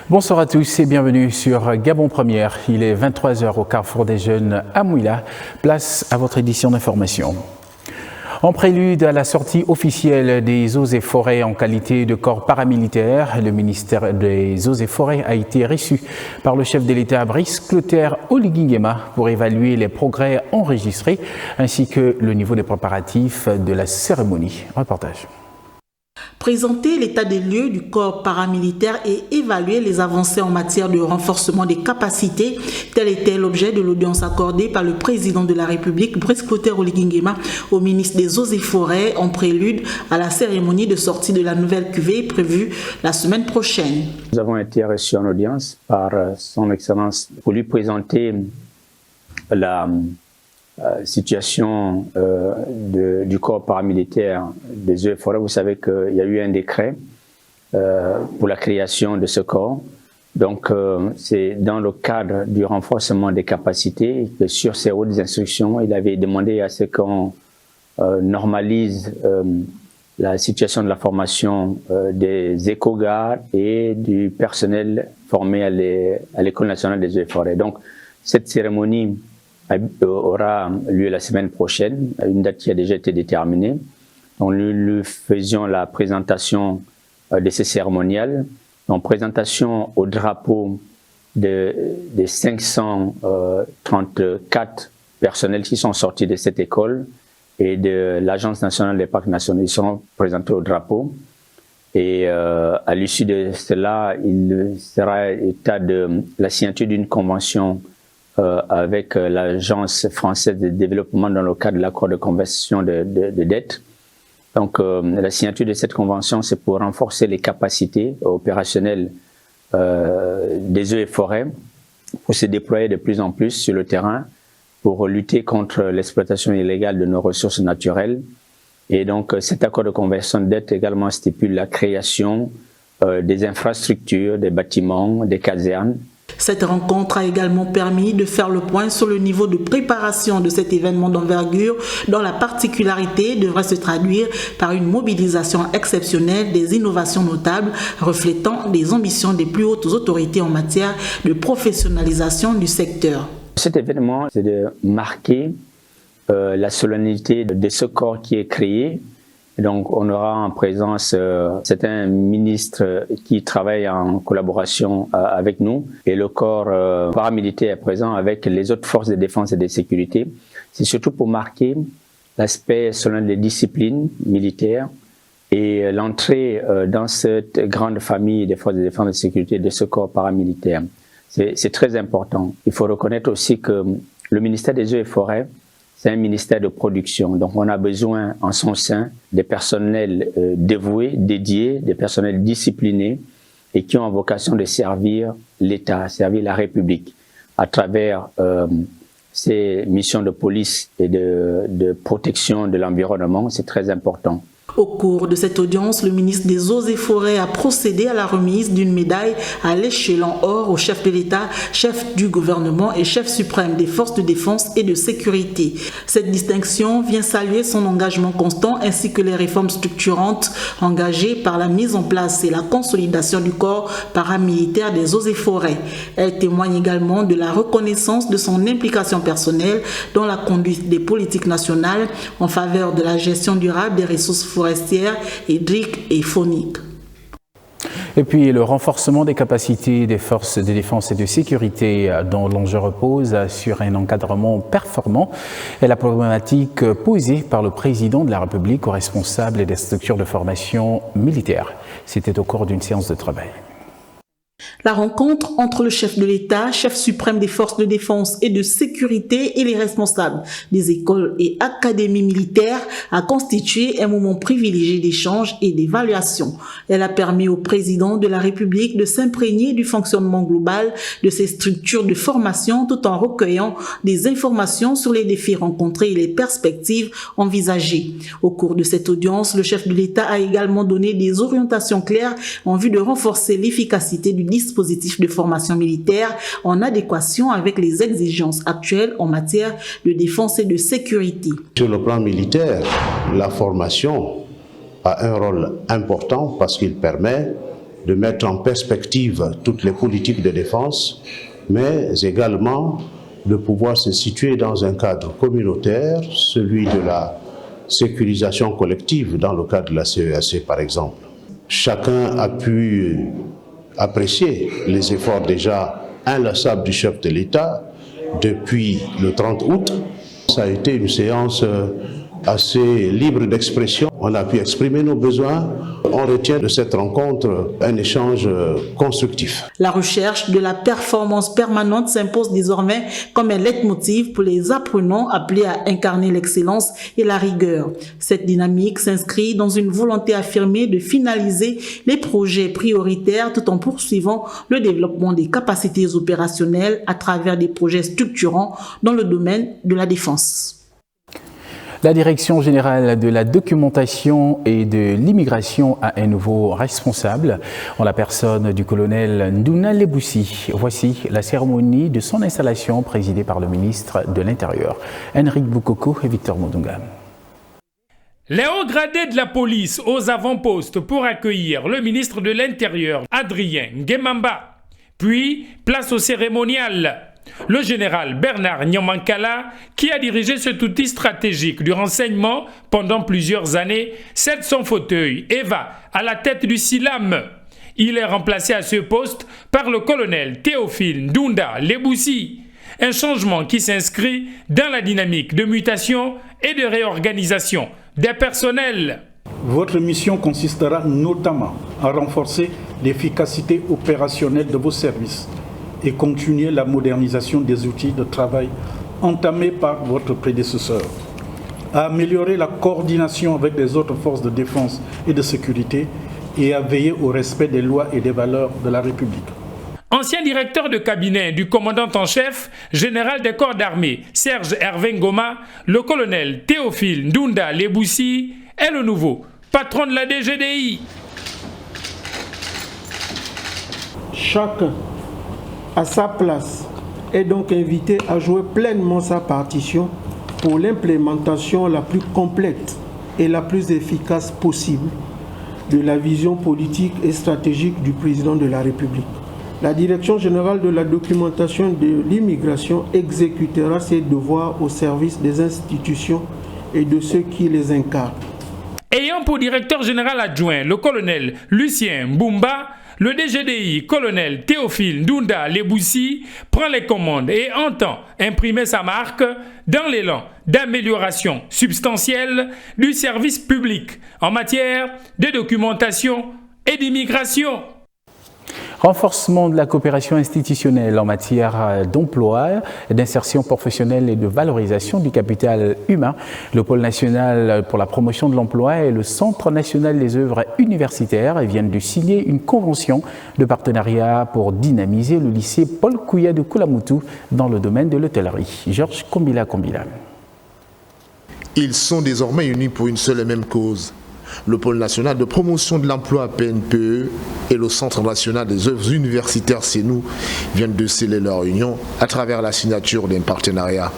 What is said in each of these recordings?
Bonsoir à tous et bienvenue sur Gabon Première. Il est 23h au Carrefour des Jeunes à Mouila. Place à votre édition d'information. En prélude à la sortie officielle des Eaux et Forêts en qualité de corps paramilitaire, le ministère des Eaux et Forêts a été reçu par le chef de l'État Brice Clotaire Oligui Nguema pour évaluer les progrès enregistrés ainsi que le niveau des préparatifs de la cérémonie. Reportage. Présenter l'état des lieux du corps paramilitaire et évaluer les avancées en matière de renforcement des capacités, tel était l'objet de l'audience accordée par le président de la République, Brice Clotaire Oligui Nguema, au ministre des Eaux et Forêts en prélude à la cérémonie de sortie de la nouvelle cuvée prévue la semaine prochaine. Nous avons été reçus en audience par son Excellence pour lui présenter la situation du corps paramilitaire des Eaux et Forêts. Vous savez qu'il y a eu un décret pour la création de ce corps. Donc c'est dans le cadre du renforcement des capacités que sur ces hautes instructions, il avait demandé à ce qu'on normalise la situation de la formation des éco-gardes et du personnel formé à l'École nationale des Eaux et Forêts. Donc cette cérémonie aura lieu la semaine prochaine, une date qui a déjà été déterminée. Donc, nous faisions la présentation de ces cérémoniales, donc présentation au drapeau des 534 personnels qui sont sortis de cette école et de l'Agence nationale des parcs nationaux. Ils seront présentés au drapeau. Et à l'issue de cela, il sera état de la signature d'une convention avec l'Agence française de développement dans le cadre de l'accord de conversion de dette. Donc la signature de cette convention, c'est pour renforcer les capacités opérationnelles des Eaux et Forêts, pour se déployer de plus en plus sur le terrain, pour lutter contre l'exploitation illégale de nos ressources naturelles. Et donc cet accord de conversion de dette également stipule la création des infrastructures, des bâtiments, des casernes. Cette rencontre a également permis de faire le point sur le niveau de préparation de cet événement d'envergure, dont la particularité devrait se traduire par une mobilisation exceptionnelle des innovations notables reflétant les ambitions des plus hautes autorités en matière de professionnalisation du secteur. Cet événement, c'est de marquer la solennité de ce corps qui est créé. Donc, on aura en présence certains ministres qui travaillent en collaboration avec nous et le corps paramilitaire est présent avec les autres forces de défense et de sécurité. C'est surtout pour marquer l'aspect solennel des disciplines militaires et l'entrée dans cette grande famille des forces de défense et de sécurité de ce corps paramilitaire. C'est très important. Il faut reconnaître aussi que le ministère des Eaux et Forêts, c'est un ministère de production, donc on a besoin en son sein des personnels dévoués, dédiés, des personnels disciplinés et qui ont vocation de servir l'État, servir la République à travers ces missions de police et de protection de l'environnement. C'est très important. Au cours de cette audience, le ministre des Eaux et Forêts a procédé à la remise d'une médaille à l'échelon or au chef de l'État, chef du gouvernement et chef suprême des forces de défense et de sécurité. Cette distinction vient saluer son engagement constant ainsi que les réformes structurantes engagées par la mise en place et la consolidation du corps paramilitaire des Eaux et Forêts. Elle témoigne également de la reconnaissance de son implication personnelle dans la conduite des politiques nationales en faveur de la gestion durable des ressources forestières, hydriques et fauniques. Et puis le renforcement des capacités des forces de défense et de sécurité dont l'enjeu repose sur un encadrement performant est la problématique posée par le président de la République aux responsables des structures de formation militaire. C'était au cours d'une séance de travail. La rencontre entre le chef de l'État, chef suprême des forces de défense et de sécurité et les responsables des écoles et académies militaires a constitué un moment privilégié d'échange et d'évaluation. Elle a permis au président de la République de s'imprégner du fonctionnement global de ces structures de formation tout en recueillant des informations sur les défis rencontrés et les perspectives envisagées. Au cours de cette audience, le chef de l'État a également donné des orientations claires en vue de renforcer l'efficacité du dispositif de formation militaire en adéquation avec les exigences actuelles en matière de défense et de sécurité. Sur le plan militaire, la formation a un rôle important parce qu'il permet de mettre en perspective toutes les politiques de défense, mais également de pouvoir se situer dans un cadre communautaire, celui de la sécurisation collective dans le cadre de la CEAC par exemple. Chacun a pu apprécier les efforts déjà inlassables du chef de l'État depuis le 30 août. Ça a été une séance assez libre d'expression. On a pu exprimer nos besoins. On retient de cette rencontre un échange constructif. La recherche de la performance permanente s'impose désormais comme un leitmotiv pour les apprenants appelés à incarner l'excellence et la rigueur. Cette dynamique s'inscrit dans une volonté affirmée de finaliser les projets prioritaires tout en poursuivant le développement des capacités opérationnelles à travers des projets structurants dans le domaine de la défense. La Direction générale de la documentation et de l'immigration a un nouveau responsable, en la personne du colonel Ndouna Leboussi. Voici la cérémonie de son installation présidée par le ministre de l'Intérieur, Henrik Boukoko et Victor Modunga. Les hauts gradés de la police aux avant-postes pour accueillir le ministre de l'Intérieur, Adrien Nguemamba. Puis, place au cérémonial. Le général Bernard Nyamankala, qui a dirigé cet outil stratégique du renseignement pendant plusieurs années, cède son fauteuil et va à la tête du SILAM. Il est remplacé à ce poste par le colonel Théophile Ndounda Leboussi. Un changement qui s'inscrit dans la dynamique de mutation et de réorganisation des personnels. Votre mission consistera notamment à renforcer l'efficacité opérationnelle de vos services et continuer la modernisation des outils de travail entamés par votre prédécesseur, à améliorer la coordination avec les autres forces de défense et de sécurité et à veiller au respect des lois et des valeurs de la République. Ancien directeur de cabinet du commandant en chef, général des corps d'armée Serge Hervé Ngoma, le colonel Théophile Ndounda Leboussi est le nouveau patron de la DGDI. Chacun à sa place est donc invité à jouer pleinement sa partition pour l'implémentation la plus complète et la plus efficace possible de la vision politique et stratégique du président de la République. La Direction générale de la documentation de l'immigration exécutera ses devoirs au service des institutions et de ceux qui les incarnent. Ayant pour directeur général adjoint le colonel Lucien Mbumba, le DGDI, colonel Théophile Ndounda Leboussi, prend les commandes et entend imprimer sa marque dans l'élan d'amélioration substantielle du service public en matière de documentation et d'immigration. Renforcement de la coopération institutionnelle en matière d'emploi, d'insertion professionnelle et de valorisation du capital humain. Le Pôle national pour la promotion de l'emploi et le Centre national des œuvres universitaires viennent de signer une convention de partenariat pour dynamiser le lycée Paul Kouya de Koulamoutou dans le domaine de l'hôtellerie. Georges Kombila. Ils sont désormais unis pour une seule et même cause. Le Pôle national de promotion de l'emploi PNPE et le Centre national des œuvres universitaires CENU viennent de sceller leur union à travers la signature d'un partenariat.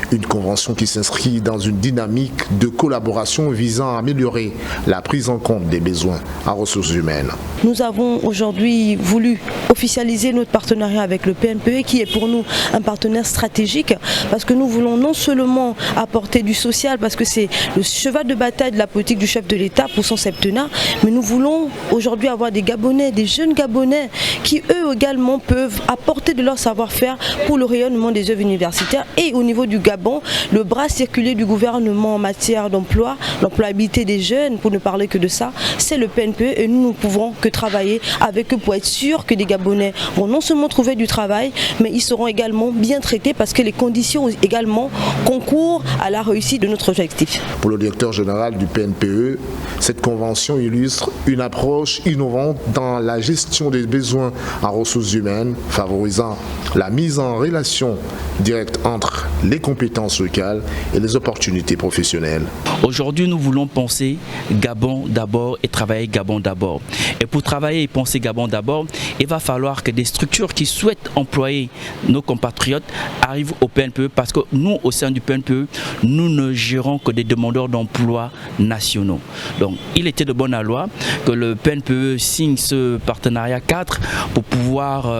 Une convention qui s'inscrit dans une dynamique de collaboration visant à améliorer la prise en compte des besoins en ressources humaines. Nous avons aujourd'hui voulu officialiser notre partenariat avec le PNPE qui est pour nous un partenaire stratégique parce que nous voulons non seulement apporter du social parce que c'est le cheval de bataille de la politique du chef de l'État pour son septennat, mais nous voulons aujourd'hui avoir des Gabonais, des jeunes Gabonais qui eux également peuvent apporter de leur savoir-faire pour le rayonnement des œuvres universitaires et au niveau du Gabon, le bras circulé du gouvernement en matière d'emploi, l'employabilité des jeunes, pour ne parler que de ça, c'est le PNPE et nous ne pouvons que travailler avec eux pour être sûr que des Gabonais vont non seulement trouver du travail, mais ils seront également bien traités parce que les conditions également concourent à la réussite de notre objectif. Pour le directeur général du PNPE, cette convention illustre une approche innovante dans la gestion des besoins en ressources humaines, favorisant la mise en relation directe entre les compétences compétences locales et les opportunités professionnelles. Aujourd'hui, nous voulons penser Gabon d'abord et travailler Gabon d'abord. Et pour travailler et penser Gabon d'abord, il va falloir que des structures qui souhaitent employer nos compatriotes arrivent au PNPE, parce que nous, au sein du PNPE, nous ne gérons que des demandeurs d'emploi nationaux. Donc, il était de bonne loi que le PNPE signe ce partenariat 4 pour pouvoir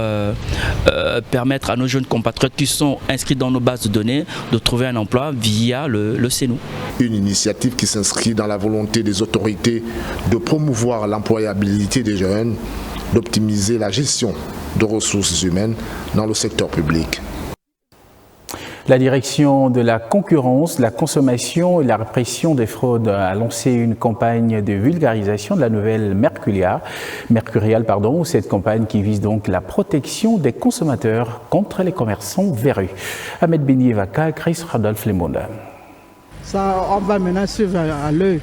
permettre à nos jeunes compatriotes qui sont inscrits dans nos bases de données de trouver un emploi via le CENU. Une initiative qui s'inscrit dans la volonté des autorités de promouvoir l'employabilité des jeunes, d'optimiser la gestion de ressources humaines dans le secteur public. La direction de la concurrence, la consommation et la répression des fraudes a lancé une campagne de vulgarisation de la nouvelle Mercurial. Cette campagne qui vise donc la protection des consommateurs contre les commerçants véreux. Ahmed Benievaka, Chris Radolph Lemonda. Ça, on va maintenant suivre à l'œil.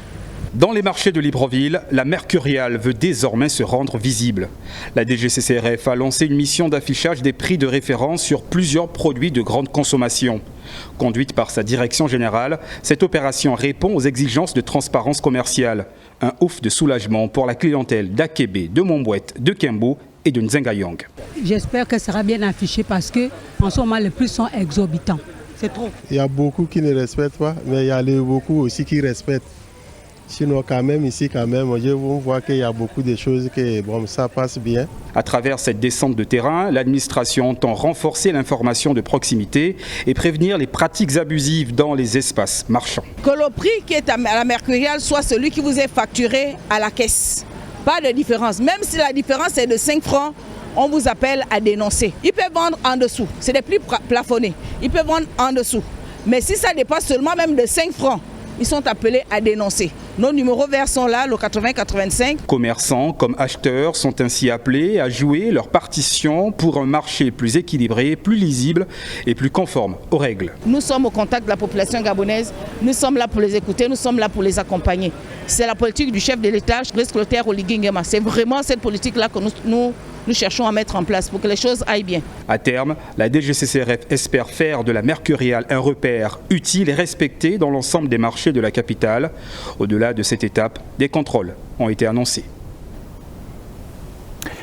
Dans les marchés de Libreville, la Mercurial veut désormais se rendre visible. La DGCCRF a lancé une mission d'affichage des prix de référence sur plusieurs produits de grande consommation. Conduite par sa direction générale, cette opération répond aux exigences de transparence commerciale. Un ouf de soulagement pour la clientèle d'Akébé, de Montbouette, de Kembo et de Nzengayong. J'espère que ça sera bien affiché parce qu'en ce moment, les prix sont exorbitants. C'est trop. Il y a beaucoup qui ne respectent pas, mais il y a beaucoup aussi qui respectent. Sinon, quand même, ici, je vois qu'il y a beaucoup de choses que ça passe bien. À travers cette descente de terrain, l'administration entend renforcer l'information de proximité et prévenir les pratiques abusives dans les espaces marchands. Que le prix qui est à la Mercurial soit celui qui vous est facturé à la caisse. Pas de différence. Même si la différence est de 5 francs, on vous appelle à dénoncer. Ils peuvent vendre en dessous. C'est des prix plafonnés. Ils peuvent vendre en dessous. Mais si ça dépasse seulement même de 5 francs, ils sont appelés à dénoncer. Nos numéros verts sont là, le 80-85. Commerçants comme acheteurs sont ainsi appelés à jouer leur partition pour un marché plus équilibré, plus lisible et plus conforme aux règles. Nous sommes au contact de la population gabonaise, nous sommes là pour les écouter, nous sommes là pour les accompagner. C'est la politique du chef de l'État, Brice Clotaire Oligui Nguema. C'est vraiment cette politique-là que nous cherchons à mettre en place pour que les choses aillent bien. À terme, la DGCCRF espère faire de la Mercurial un repère utile et respecté dans l'ensemble des marchés de la capitale. Au-delà de cette étape, des contrôles ont été annoncés.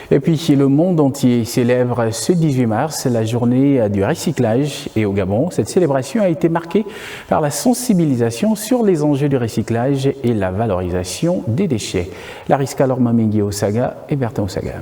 Et puis, le monde entier célèbre ce 18 mars la journée du recyclage. Et au Gabon, cette célébration a été marquée par la sensibilisation sur les enjeux du recyclage et la valorisation des déchets. Lariska Lormamingi Osaga et Bertin Osaga.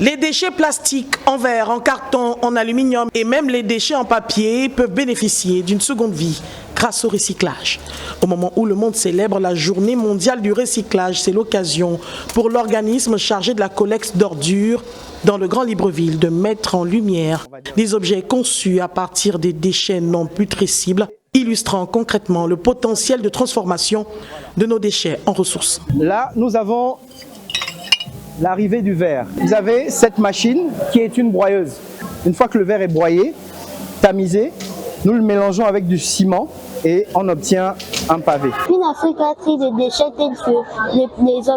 Les déchets plastiques, en verre, en carton, en aluminium et même les déchets en papier peuvent bénéficier d'une seconde vie grâce au recyclage. Au moment où le monde célèbre la journée mondiale du recyclage, c'est l'occasion pour l'organisme chargé de la collecte d'ordures dans le Grand Libreville de mettre en lumière des objets conçus à partir des déchets non putrescibles, illustrant concrètement le potentiel de transformation de nos déchets en ressources. Là, nous avons l'arrivée du verre. Vous avez cette machine qui est une broyeuse. Une fois que le verre est broyé, tamisé, nous le mélangeons avec du ciment et on obtient un pavé. Cleanafrica trie des déchets tels que les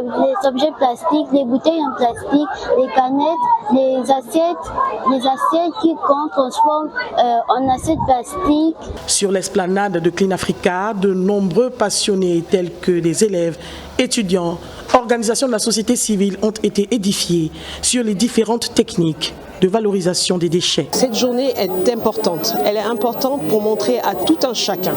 objets plastiques, les bouteilles en plastique, les canettes, les assiettes qu'on transforme en assiettes plastiques. Sur l'esplanade de Cleanafrica, de nombreux passionnés tels que des élèves, étudiants, organisations de la société civile ont été édifiés sur les différentes techniques de valorisation des déchets. Cette journée est importante. Elle est importante pour montrer à tout un chacun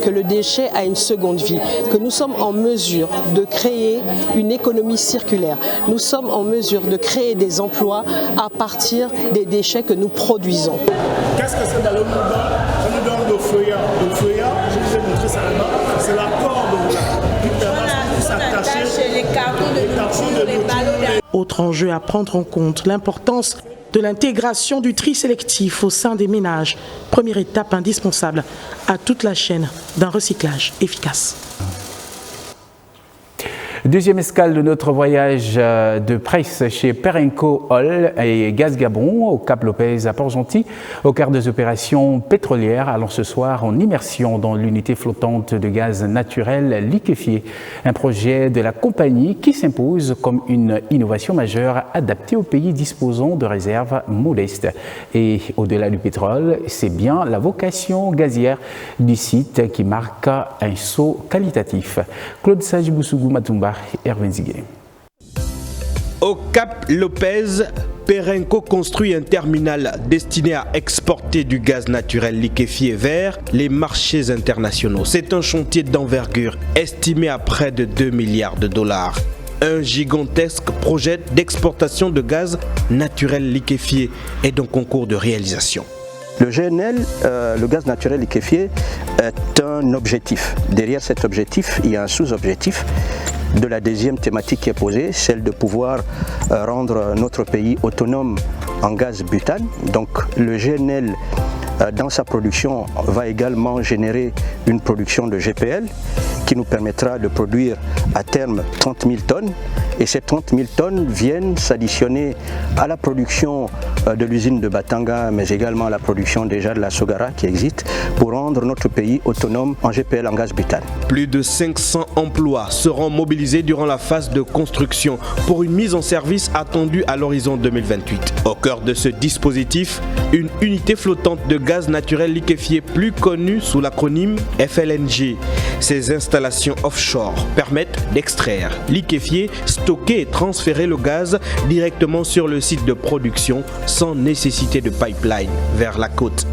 que le déchet a une seconde vie, que nous sommes en mesure de créer une économie circulaire. Nous sommes en mesure de créer des emplois à partir des déchets que nous produisons. Qu'est-ce que c'est dans le monde? Ça nous donne le feuillard. Le feuillard, je vous ai montré ça là-bas, c'est la corde qui permet de s'attacher les cartons de ballons. Autre enjeu à prendre en compte, l'importance de l'intégration du tri sélectif au sein des ménages, première étape indispensable à toute la chaîne d'un recyclage efficace. Deuxième escale de notre voyage de presse chez Perenco Oil et Gaz Gabon au Cap Lopez à Port-Gentil au cœur des opérations pétrolières. Allons ce soir en immersion dans l'unité flottante de gaz naturel liquéfié, un projet de la compagnie qui s'impose comme une innovation majeure adaptée aux pays disposant de réserves modestes. Et au-delà du pétrole, c'est bien la vocation gazière du site qui marque un saut qualitatif. Claude Sajibousougou Matumba, Erwin Zigué. Au Cap Lopez, Perenco construit un terminal destiné à exporter du gaz naturel liquéfié vers les marchés internationaux. C'est un chantier d'envergure estimé à près de 2 milliards de dollars. Un gigantesque projet d'exportation de gaz naturel liquéfié est donc en cours de réalisation. Le GNL, le gaz naturel liquéfié, est un objectif. Derrière cet objectif, il y a un sous-objectif de la deuxième thématique qui est posée, celle de pouvoir rendre notre pays autonome en gaz butane. Donc le GNL, dans sa production, va également générer une production de GPL qui nous permettra de produire à terme 30 000 tonnes. Et ces 30 000 tonnes viennent s'additionner à la production de l'usine de Batanga, mais également à la production déjà de la Sogara qui existe, pour rendre notre pays autonome en GPL, en gaz butane. Plus de 500 emplois seront mobilisés durant la phase de construction pour une mise en service attendue à l'horizon 2028. Au cœur de ce dispositif, une unité flottante de gaz naturel liquéfié, plus connue sous l'acronyme FLNG. Ces installations offshore permettent d'extraire, liquéfier, stocker et transférer le gaz directement sur le site de production sans nécessité de pipeline vers la côte.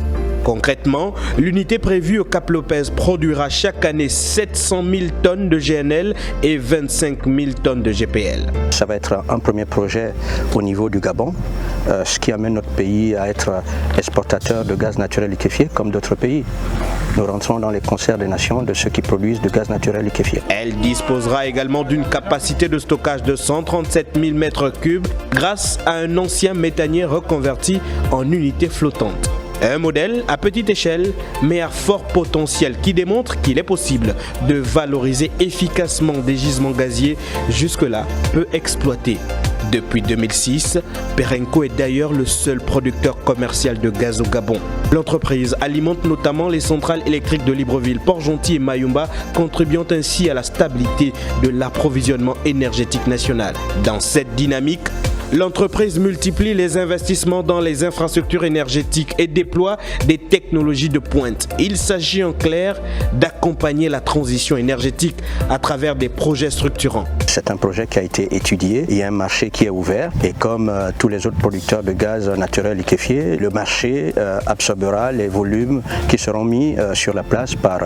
Concrètement, l'unité prévue au Cap Lopez produira chaque année 700 000 tonnes de GNL et 25 000 tonnes de GPL. Ça va être un premier projet au niveau du Gabon, ce qui amène notre pays à être exportateur de gaz naturel liquéfié comme d'autres pays. Nous rentrons dans les concerts des nations de ceux qui produisent du gaz naturel liquéfié. Elle disposera également d'une capacité de stockage de 137 000 m3 grâce à un ancien méthanier reconverti en unité flottante. Un modèle à petite échelle mais à fort potentiel qui démontre qu'il est possible de valoriser efficacement des gisements gaziers jusque-là peu exploités. Depuis 2006, Perenco est d'ailleurs le seul producteur commercial de gaz au Gabon. L'entreprise alimente notamment les centrales électriques de Libreville, Port-Gentil et Mayumba, contribuant ainsi à la stabilité de l'approvisionnement énergétique national. Dans cette dynamique, l'entreprise multiplie les investissements dans les infrastructures énergétiques et déploie des technologies de pointe. Il s'agit en clair d'accompagner la transition énergétique à travers des projets structurants. C'est un projet qui a été étudié, il y a un marché qui est ouvert et comme tous les autres producteurs de gaz naturel liquéfié, le marché absorbera les volumes qui seront mis sur la place par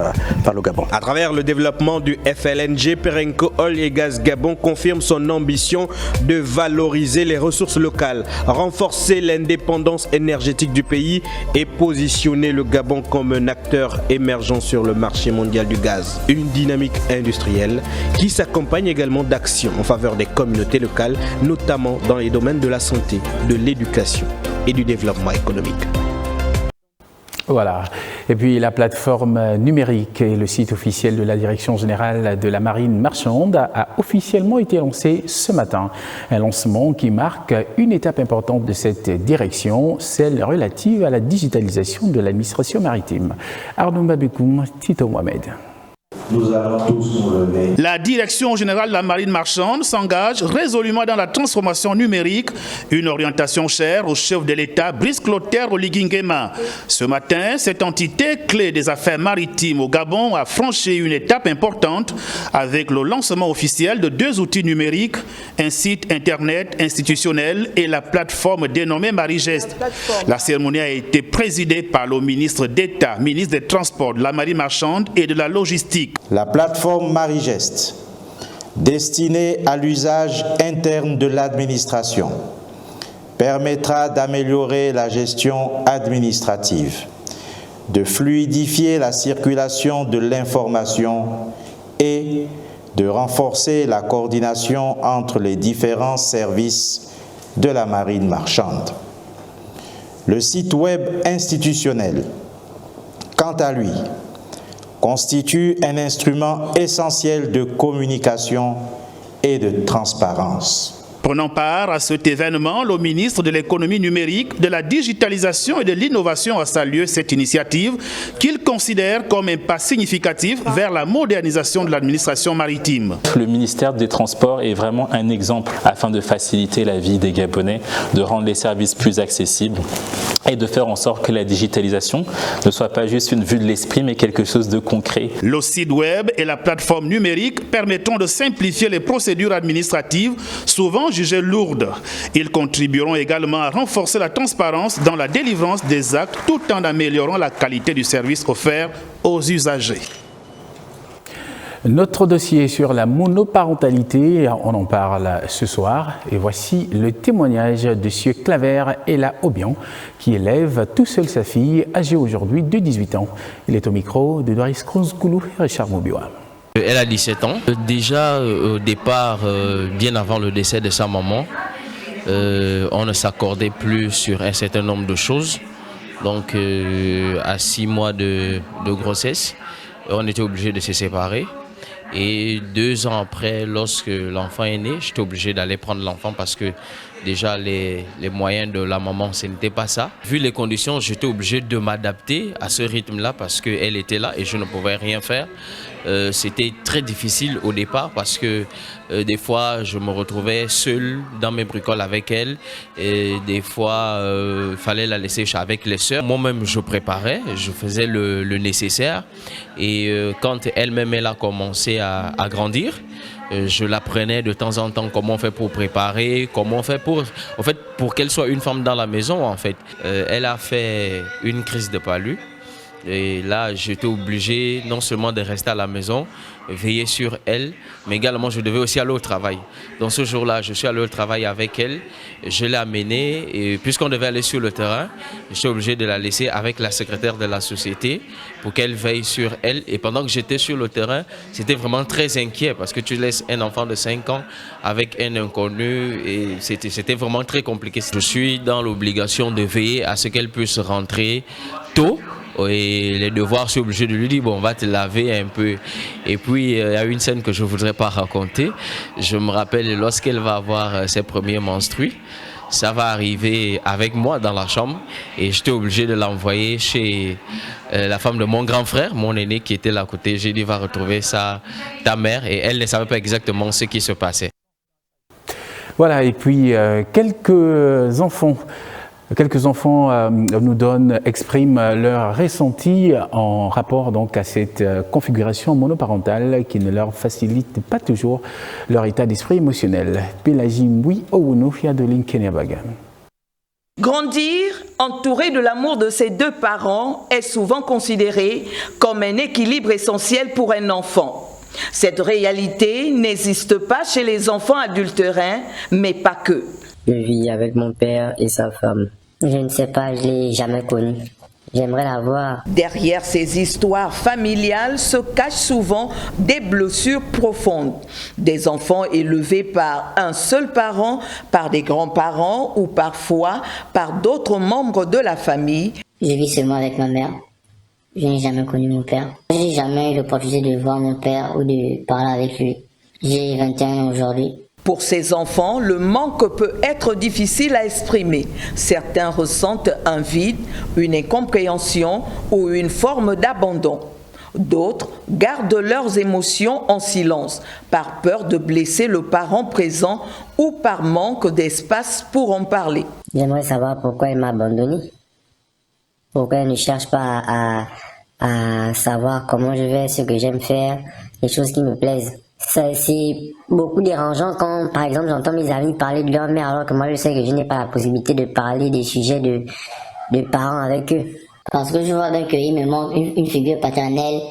le Gabon. À travers le développement du FLNG, Perenco Oil et Gaz Gabon confirme son ambition de valoriser les ressources locales, renforcer l'indépendance énergétique du pays et positionner le Gabon comme un acteur émergent sur le marché mondial du gaz. Une dynamique industrielle qui s'accompagne également d'actions en faveur des communautés locales, notamment dans les domaines de la santé, de l'éducation et du développement économique. Voilà. Et puis la plateforme numérique et le site officiel de la Direction générale de la marine marchande a officiellement été lancé ce matin. Un lancement qui marque une étape importante de cette direction, celle relative à la digitalisation de l'administration maritime. Arnaud Mabikoum, Tito Mohamed. Nous allons tous nous lever. La Direction générale de la marine marchande s'engage résolument dans la transformation numérique, une orientation chère au chef de l'État, Brice Clotaire Oligui Nguema. Ce matin, cette entité clé des affaires maritimes au Gabon a franchi une étape importante avec le lancement officiel de 2 outils numériques, un site internet institutionnel et la plateforme dénommée Marigest. La cérémonie a été présidée par le ministre d'État, ministre des Transports, de la marine marchande et de la logistique. La plateforme Marigest, destinée à l'usage interne de l'administration, permettra d'améliorer la gestion administrative, de fluidifier la circulation de l'information et de renforcer la coordination entre les différents services de la marine marchande. Le site web institutionnel, quant à lui, constitue un instrument essentiel de communication et de transparence. Prenant part à cet événement, le ministre de l'économie numérique, de la digitalisation et de l'innovation a salué cette initiative qu'il considère comme un pas significatif vers la modernisation de l'administration maritime. Le ministère des Transports est vraiment un exemple afin de faciliter la vie des Gabonais, de rendre les services plus accessibles et de faire en sorte que la digitalisation ne soit pas juste une vue de l'esprit mais quelque chose de concret. Le site web et la plateforme numérique permettront de simplifier les procédures administratives, souvent jugées lourdes. Ils contribueront également à renforcer la transparence dans la délivrance des actes tout en améliorant la qualité du service offert aux usagers. Notre dossier sur la monoparentalité, on en parle ce soir et voici le témoignage de M. Claver Ella Obian qui élève tout seul sa fille âgée aujourd'hui de 18 ans. Il est au micro de Doris Kronskoulou et Richard Mobioa. Elle a 17 ans. Déjà au départ, bien avant le décès de sa maman, on ne s'accordait plus sur un certain nombre de choses. Donc à 6 mois de grossesse, on était obligé de se séparer. Et 2 ans après, lorsque l'enfant est né, j'étais obligé d'aller prendre l'enfant parce que déjà les moyens de la maman, ce n'était pas ça. Vu les conditions, j'étais obligé de m'adapter à ce rythme-là parce qu'elle était là et je ne pouvais rien faire. C'était très difficile au départ parce que des fois je me retrouvais seul dans mes bricoles avec elle et des fois il fallait la laisser avec les sœurs. Moi-même je préparais, je faisais le nécessaire et quand elle-même elle a commencé à grandir, je l'apprenais de temps en temps comment on fait pour préparer, comment on fait pour qu'elle soit une femme dans la maison en fait. Elle a fait une crise de palu. Et là, j'étais obligé non seulement de rester à la maison, veiller sur elle, mais également je devais aussi aller au travail. Donc ce jour-là, je suis allé au travail avec elle, je l'ai amenée et puisqu'on devait aller sur le terrain, j'étais obligé de la laisser avec la secrétaire de la société pour qu'elle veille sur elle. Et pendant que j'étais sur le terrain, c'était vraiment très inquiet parce que tu laisses un enfant de 5 ans avec un inconnu et c'était vraiment très compliqué. Je suis dans l'obligation de veiller à ce qu'elle puisse rentrer tôt. Et les devoirs, je suis obligé de lui dire, bon, on va te laver un peu. Et puis, il y a une scène que je ne voudrais pas raconter. Je me rappelle lorsqu'elle va avoir ses premiers menstrues, ça va arriver avec moi dans la chambre. Et j'étais obligé de l'envoyer chez la femme de mon grand frère, mon aîné qui était là à côté. J'ai dit, va retrouver ta mère. Et elle ne savait pas exactement ce qui se passait. Voilà, et puis quelques enfants expriment leur ressenti en rapport donc à cette configuration monoparentale qui ne leur facilite pas toujours leur état d'esprit émotionnel. Pelagimwi Owunofia de Linkeneabaga. Grandir entouré de l'amour de ses 2 parents est souvent considéré comme un équilibre essentiel pour un enfant. Cette réalité n'existe pas chez les enfants adultérins, mais pas que. Je vis avec mon père et sa femme. Je ne sais pas, je ne l'ai jamais connu. J'aimerais la voir. Derrière ces histoires familiales se cachent souvent des blessures profondes. Des enfants élevés par un seul parent, par des grands-parents ou parfois par d'autres membres de la famille. Je vis seulement avec ma mère. Je n'ai jamais connu mon père. Je n'ai jamais eu l'opportunité de voir mon père ou de parler avec lui. J'ai 21 ans aujourd'hui. Pour ces enfants, le manque peut être difficile à exprimer. Certains ressentent un vide, une incompréhension ou une forme d'abandon. D'autres gardent leurs émotions en silence, par peur de blesser le parent présent ou par manque d'espace pour en parler. J'aimerais savoir pourquoi elle m'a abandonné. Pourquoi elle ne cherche pas à savoir comment je vais, ce que j'aime faire, les choses qui me plaisent. C'est beaucoup dérangeant quand, par exemple, j'entends mes amis parler de leur mère alors que moi je sais que je n'ai pas la possibilité de parler des sujets de parents avec eux. Parce que je vois bien qu'il me manque une figure paternelle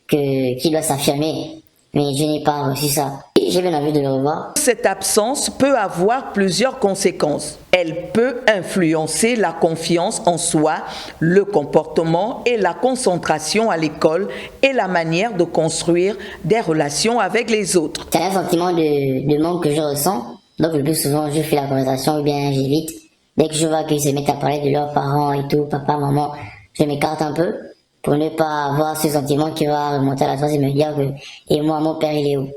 qui doit s'affirmer. Mais je n'ai pas reçu ça. J'ai bien envie de le revoir. Cette absence peut avoir plusieurs conséquences. Elle peut influencer la confiance en soi, le comportement et la concentration à l'école et la manière de construire des relations avec les autres. C'est un sentiment de manque que je ressens. Donc le plus souvent, je fais la conversation ou bien j'évite. Dès que je vois qu'ils se mettent à parler de leurs parents et tout, papa, maman, je m'écarte un peu pour ne pas avoir ce sentiment qui va remonter à la source et me dire que « et moi, mon père, il est où ?»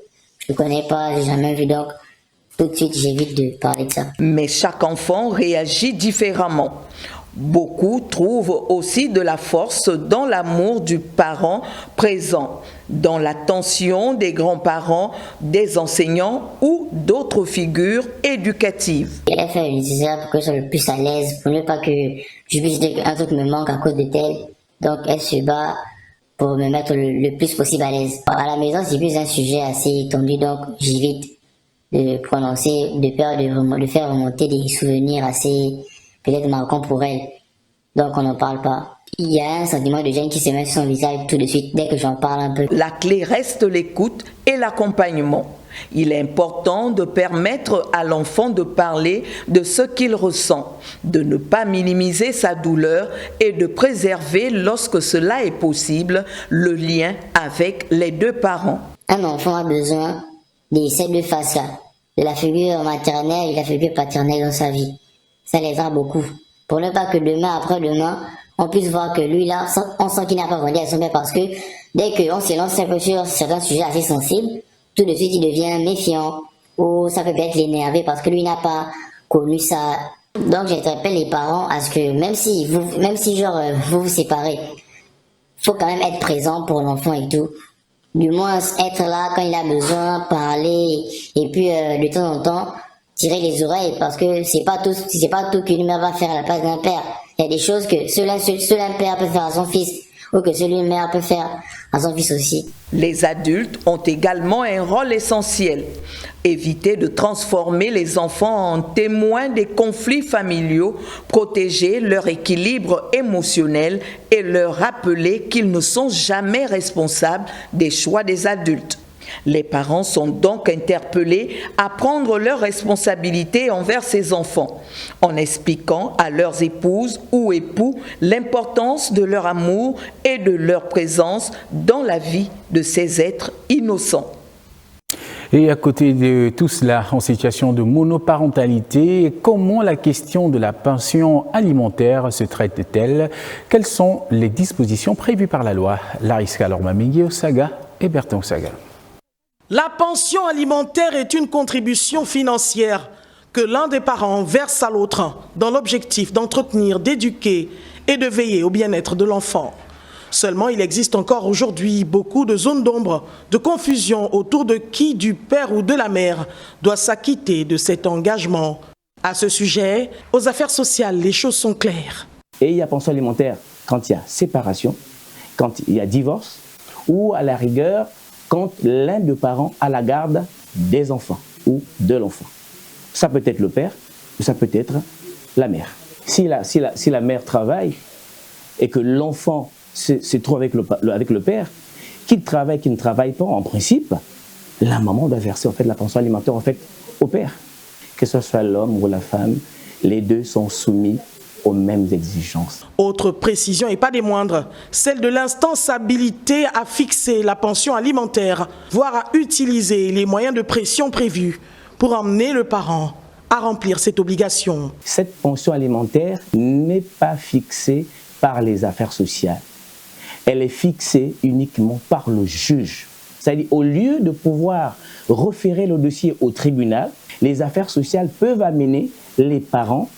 je connais pas, j'ai jamais vu, donc tout de suite j'évite de parler de ça. Mais chaque enfant réagit différemment. Beaucoup trouvent aussi de la force dans l'amour du parent présent, dans l'attention des grands-parents, des enseignants ou d'autres figures éducatives. Elle a fait le nécessaire pour que je sois le plus à l'aise, pour ne pas que je puisse dire qu'un truc me manque à cause de tel. Donc elle se bat pour me mettre le plus possible à l'aise. À la maison, c'est plus un sujet assez tendu, donc j'évite de prononcer, de peur de faire remonter des souvenirs assez peut-être marquants pour elle. Donc on n'en parle pas. Il y a un sentiment de gêne qui se met sur son visage tout de suite dès que j'en parle un peu. La clé reste l'écoute et l'accompagnement. Il est important de permettre à l'enfant de parler de ce qu'il ressent, de ne pas minimiser sa douleur et de préserver, lorsque cela est possible, le lien avec les deux parents. Un enfant a besoin de ces deux faces-là, de la figure maternelle et de la figure paternelle dans sa vie. Ça l'aidera beaucoup. Pour ne pas que demain, après-demain, on puisse voir que lui là, on sent qu'il n'a pas grandi à son père, parce que dès qu'on se lance un peu sur certains sujets assez sensibles, tout de suite il devient méfiant, ou ça peut peut-être l'énerver parce que lui n'a pas connu ça. Donc j'interpelle les parents à ce que même si vous vous séparez, faut quand même être présent pour l'enfant et tout. Du moins être là quand il a besoin, parler, et puis de temps en temps tirer les oreilles, parce que c'est pas tout qu'une mère va faire à la place d'un père. Il y a des choses que seul un père peut faire à son fils, ou que seule une mère peut faire à son fils aussi. Les adultes ont également un rôle essentiel. Éviter de transformer les enfants en témoins des conflits familiaux, protéger leur équilibre émotionnel et leur rappeler qu'ils ne sont jamais responsables des choix des adultes. Les parents sont donc interpellés à prendre leurs responsabilités envers ces enfants, en expliquant à leurs épouses ou époux l'importance de leur amour et de leur présence dans la vie de ces êtres innocents. Et à côté de tout cela, en situation de monoparentalité, comment la question de la pension alimentaire se traite-t-elle? Quelles sont les dispositions prévues par la loi? Lariska Lormamingui Osaga et Bertrand Osaga. La pension alimentaire est une contribution financière que l'un des parents verse à l'autre dans l'objectif d'entretenir, d'éduquer et de veiller au bien-être de l'enfant. Seulement, il existe encore aujourd'hui beaucoup de zones d'ombre, de confusion autour de qui, du père ou de la mère, doit s'acquitter de cet engagement. À ce sujet, aux affaires sociales, les choses sont claires. Et il y a pension alimentaire quand il y a séparation, quand il y a divorce, ou à la rigueur, quand l'un des parents a la garde des enfants ou de l'enfant. Ça peut être le père ou ça peut être la mère. Si la mère travaille et que l'enfant se trouve avec le père, qu'il travaille, qu'il ne travaille pas, en principe, la maman doit verser en fait, la pension alimentaire en fait, au père. Que ce soit l'homme ou la femme, les deux sont soumis aux mêmes exigences. Autre précision et pas des moindres, celle de l'instance habilitée à fixer la pension alimentaire, voire à utiliser les moyens de pression prévus pour emmener le parent à remplir cette obligation. Cette pension alimentaire n'est pas fixée par les affaires sociales. Elle est fixée uniquement par le juge. C'est-à-dire, au lieu de pouvoir référer le dossier au tribunal, les affaires sociales peuvent amener les parents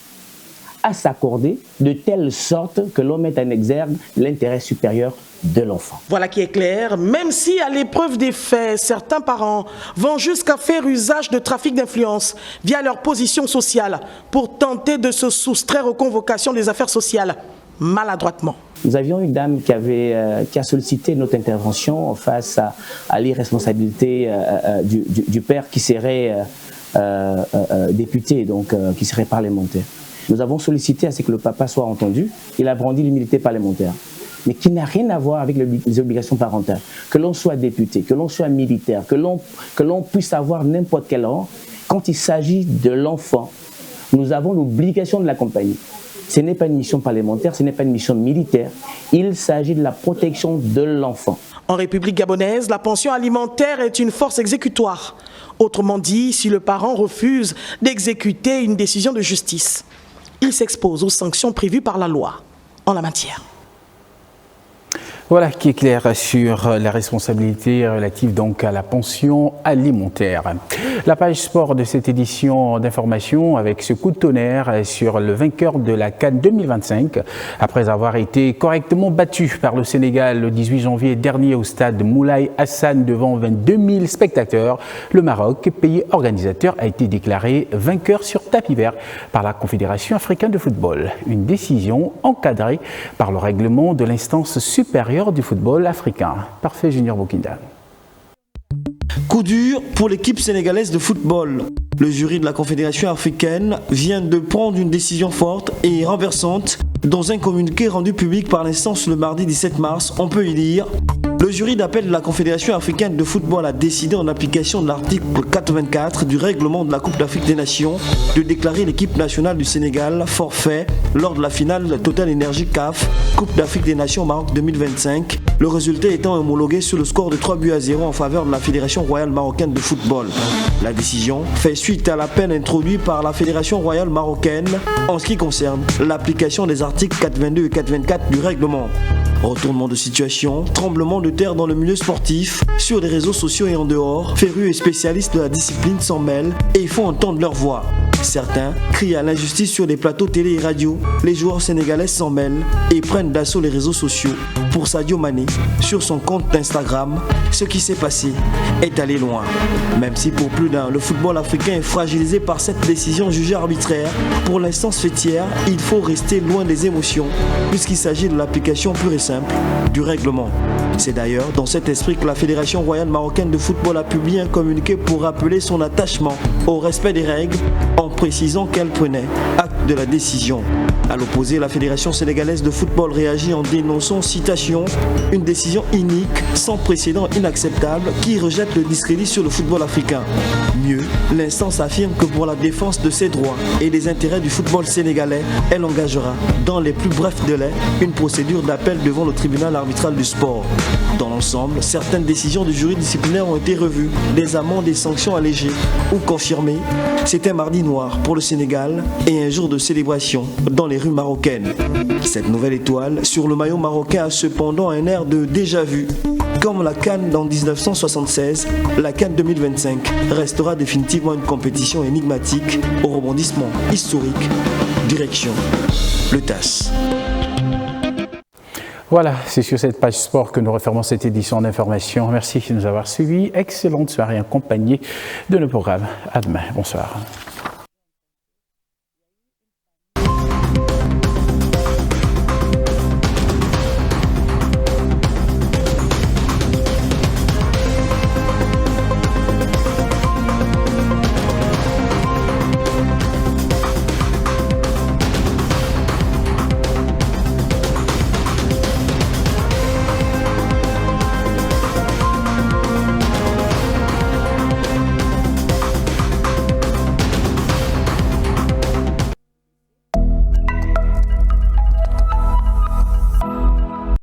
à s'accorder de telle sorte que l'on mette en exergue l'intérêt supérieur de l'enfant. Voilà qui est clair, même si à l'épreuve des faits, certains parents vont jusqu'à faire usage de trafic d'influence via leur position sociale pour tenter de se soustraire aux convocations des affaires sociales, maladroitement. Nous avions une dame qui a sollicité notre intervention face à l'irresponsabilité du père qui serait député, donc qui serait parlementaire. Nous avons sollicité à ce que le papa soit entendu. Il a brandi l'immunité parlementaire, mais qui n'a rien à voir avec les obligations parentales. Que l'on soit député, que l'on soit militaire, que l'on puisse avoir n'importe quel rang, quand il s'agit de l'enfant, nous avons l'obligation de l'accompagner. Ce n'est pas une mission parlementaire, ce n'est pas une mission militaire. Il s'agit de la protection de l'enfant. En République gabonaise, la pension alimentaire est une force exécutoire. Autrement dit, si le parent refuse d'exécuter une décision de justice, il s'expose aux sanctions prévues par la loi en la matière. Voilà qui est clair sur la responsabilité relative donc à la pension alimentaire. La page sport de cette édition d'information avec ce coup de tonnerre sur le vainqueur de la CAN 2025. Après avoir été correctement battu par le Sénégal le 18 janvier dernier au stade Moulay Hassan devant 22 000 spectateurs, le Maroc, pays organisateur, a été déclaré vainqueur sur tapis vert par la Confédération africaine de football. Une décision encadrée par le règlement de l'instance supérieure du football africain. Parfait Junior Bokinda. Coup dur pour l'équipe sénégalaise de football. Le jury de la Confédération africaine vient de prendre une décision forte et renversante. Dans un communiqué rendu public par l'instance le mardi 17 mars, on peut y lire: le jury d'appel de la Confédération africaine de football a décidé, en application de l'article 84 du règlement de la Coupe d'Afrique des Nations, de déclarer l'équipe nationale du Sénégal forfait lors de la finale Total Energy CAF Coupe d'Afrique des Nations Maroc 2025, le résultat étant homologué sur le score de 3-0 en faveur de la Fédération royale marocaine de football. La décision fait suite à l'appel introduit par la Fédération royale marocaine en ce qui concerne l'application des articles 422 et 424 du règlement. Retournement de situation, tremblement de terre dans le milieu sportif, sur les réseaux sociaux et en dehors, férus et spécialistes de la discipline s'en mêlent et font entendre leur voix. Certains crient à l'injustice sur des plateaux télé et radio. Les joueurs sénégalais s'en mêlent et prennent d'assaut les réseaux sociaux. Pour Sadio Mané, sur son compte d'Instagram, ce qui s'est passé est allé loin. Même si pour plus d'un, le football africain est fragilisé par cette décision jugée arbitraire, pour l'instance fêtière, il faut rester loin des émotions, puisqu'il s'agit de l'application pure et simple du règlement. C'est d'ailleurs dans cet esprit que la Fédération royale marocaine de football a publié un communiqué pour rappeler son attachement au respect des règles, en précisant qu'elle prenait acte de la décision. À l'opposé, la Fédération sénégalaise de football réagit en dénonçant, citation, une décision inique, sans précédent, inacceptable, qui rejette le discrédit sur le football africain. Mieux, l'instance affirme que pour la défense de ses droits et des intérêts du football sénégalais, elle engagera, dans les plus brefs délais, une procédure d'appel devant le tribunal arbitral du sport. Dans l'ensemble, certaines décisions du jury disciplinaire ont été revues, des amendes et sanctions allégées ou confirmées. C'était mardi noir pour le Sénégal et un jour de célébration dans les rues marocaines. Cette nouvelle étoile sur le maillot marocain a cependant un air de déjà-vu. Comme la CAN en 1976, la CAN 2025 restera définitivement une compétition énigmatique au rebondissement historique. Direction le TAS. Voilà, c'est sur cette page sport que nous refermons cette édition d'information. Merci de nous avoir suivis. Excellente soirée en compagnie de nos programmes. À demain. Bonsoir.